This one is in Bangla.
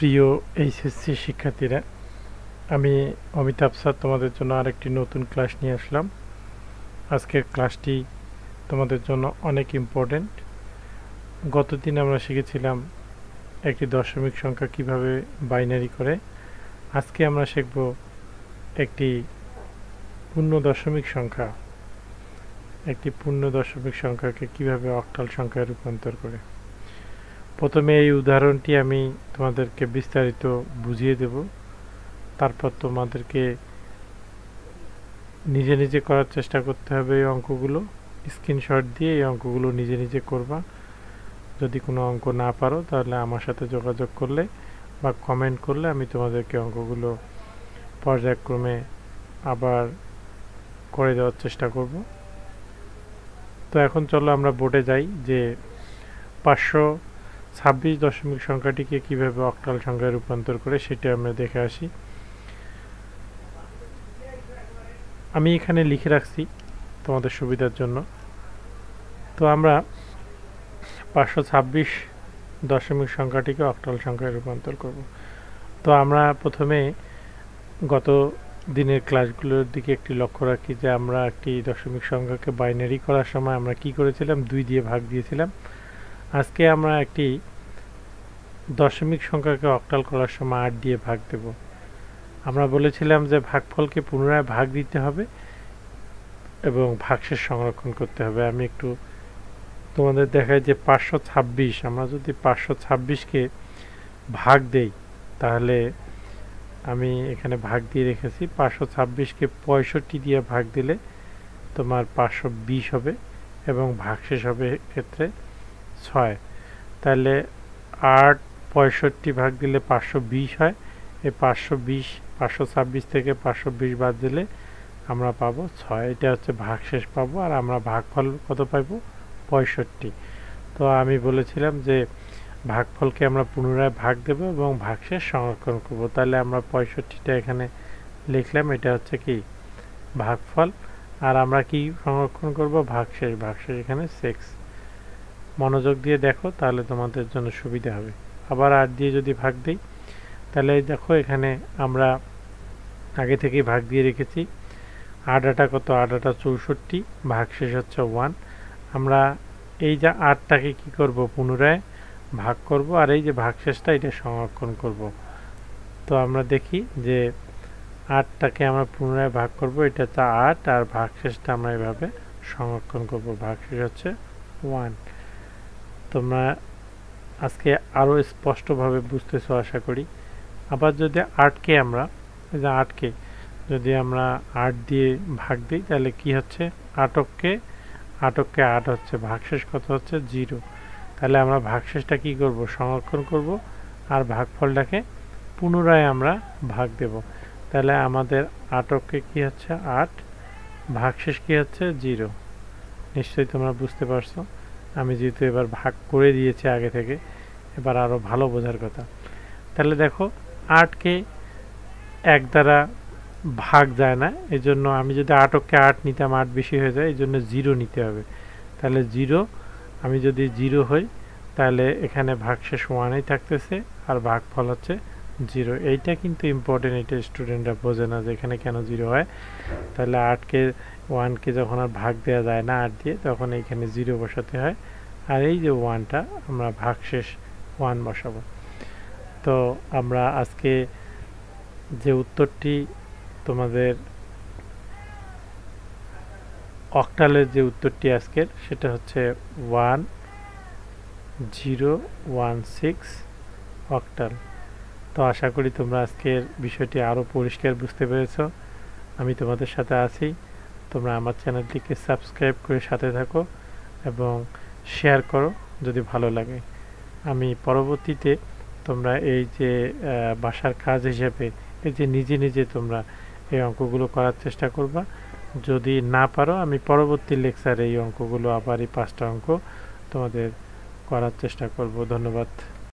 প্রিয় এইচএসসি শিক্ষার্থীরা, আমি অমিতাভ স্যার তোমাদের জন্য আরেকটি নতুন ক্লাস নিয়ে আসলাম। আজকের ক্লাসটি তোমাদের জন্য অনেক ইম্পর্টেন্ট। গতদিন আমরা শিখেছিলাম একটি দশমিক সংখ্যা কিভাবে বাইনারি করে। আজকে আমরা শিখব একটি পূর্ণ দশমিক সংখ্যাকে কিভাবে অক্টাল সংখ্যায় রূপান্তর করে। প্রথমে এই উদাহরণটি আমি তোমাদেরকে বিস্তারিত বুঝিয়ে দেব, তারপর তোমাদেরকে নিজে নিজে করার চেষ্টা করতে হবে। এই অঙ্কগুলো স্ক্রিনশট দিয়ে এই অঙ্কগুলো নিজে নিজে করবা। যদি কোনো অঙ্ক না পারো তাহলে আমার সাথে যোগাযোগ করলে বা কমেন্ট করলে আমি তোমাদেরকে অঙ্কগুলো পর্যায়ক্রমে আবার করে দেওয়ার চেষ্টা করব। তো এখন চলো আমরা বোর্ডে যাই যে 526 দশমিক সংখ্যাটিকে কিভাবে অক্টাল সংখ্যায় রূপান্তর করে সেটা আমরা দেখে আসি। আমি এখানে লিখে রাখছি তোমাদের সুবিধার জন্য। তো আমরা 526 দশমিক সংখ্যাটিকে অক্টাল সংখ্যায় রূপান্তর করব। তো আমরা প্রথমে গত দিনের ক্লাসগুলোর দিকে একটি লক্ষ্য রাখি যে আমরা একটি দশমিক সংখ্যাকে বাইনারি করার সময় আমরা কি করেছিলাম, 2 দিয়ে ভাগ দিয়েছিলাম। আজকে আমরা একটি দশমিক সংখ্যাকে অক্টাল করার সময় 8 দিয়ে ভাগ দেব। আমরা বলেছিলাম যে ভাগফলকে পুনরায় ভাগ দিতে হবে এবং ভাগশেষ সংরক্ষণ করতে হবে। আমি একটু তোমাদের দেখাই যে 526, আমরা যদি 526কে ভাগ দেই তাহলে আমি এখানে ভাগ দিয়ে রেখেছি। 526কে 65 দিয়ে ভাগ দিলে তোমার 520 হবে এবং ভাগশেষ হবে ক্ষেত্রে 6। তাহলে 8 65 ভাগ দিলে 520 হয়। এই 526 থেকে 520 বাদ দিলে আমরা পাবো 6। এটা হচ্ছে ভাগশেষ পাবো, আর আমরা ভাগফল কত পাবো? 65। তো আমি বলেছিলাম যে ভাগফলকে আমরা পুনরায় ভাগ দেব এবং ভাগশেষ সংরক্ষণ করব। তাহলে আমরা 65টা এখানে লিখলাম, এটা হচ্ছে কি ভাগফল, আর আমরা কি সংরক্ষণ করব? ভাগশেষ এখানে 6। মনোযোগ দিয়ে দেখো তাহলে তোমাদের জন্য সুবিধা হবে। আবার 8 দিয়ে যদি ভাগ দিই তাহলে দেখো এখানে আমরা আগে থেকেই ভাগ দিয়ে রেখেছি। 8 আটা কত? 8 আটা 64, ভাগশেষ হচ্ছে 1। আমরা এই যে 8টাকে কি করব? পুনরায় ভাগ করব, আর এই যে ভাগশেষটা এটা সংরক্ষণ করব। তো আমরা দেখি যে 8টাকে আমরা পুনরায় ভাগ করব, এটা হচ্ছে 8, আর ভাগশেষটা আমরা এভাবে সংরক্ষণ করব, ভাগশেষ হচ্ছে 1। তোমরা আজকে আরও স্পষ্টভাবে বুঝতেছো আশা করি। আবার যদি 8কে আমরা যদি আমরা 8 দিয়ে ভাগ দিই তাহলে কি হচ্ছে? 8কে 8 হচ্ছে, ভাগশেষ কত হচ্ছে? 0। তাহলে আমরা ভাগশেষটা কি করব? সংরক্ষণ করব, আর ভাগফলটাকে পুনরায় আমরা ভাগ দেব। তাহলে আমাদের 8কে কি হচ্ছে? 8, ভাগশেষ কি হচ্ছে? 0। নিশ্চয়ই তোমরা বুঝতে পারছো। আমি যেহেতু এবার ভাগ করে দিয়েছি আগে থেকে, এবার আরও ভালো বোঝার কথা। তাহলে দেখো 8কে 1 দ্বারা ভাগ যায় না, এই জন্য আমি যদি 8কে 8 নিতাম 8 বেশি হয়ে যায়, এই জন্য 0 নিতে হবে। তাহলে 0, আমি যদি 0 হই তাহলে এখানে ভাগশেষ 1ই থাকতেছে, আর ভাগফল হচ্ছে 0। এইটা কিন্তু ইম্পর্টেন্ট, এটা স্টুডেন্টরা বোঝে না যে এখানে কেন 0 হয়। তাহলে 1কে যখন আর ভাগ দেওয়া যায় না 8 দিয়ে, তখন এইখানে 0 বসাতে হয়, আর এই যে 1টা আমরা ভাগশেষ 1 বসাবো। তো আমরা আজকে যে উত্তরটি তোমাদের অক্টালের যে উত্তরটি আজকের, সেটা হচ্ছে 1016 অক্টাল। তো আশা করি তোমরা আজকের বিষয়টি আরও পরিষ্কার বুঝতে পেরেছো। আমি তোমাদের সাথে আছি। তোমরা আমার চ্যানেলটিকে সাবস্ক্রাইব করে সাথে থাকো এবং শেয়ার করো যদি ভালো লাগে। আমি পরবর্তীতে তোমরা এই যে বাসার কাজ হিসেবে এই যে নিজে নিজে তোমরা এই অঙ্কগুলো করার চেষ্টা করবা। যদি না পারো আমি পরবর্তী লেকচারে এই অঙ্কগুলো আবার এই 5টা অঙ্ক তোমাদের করার চেষ্টা করব। ধন্যবাদ।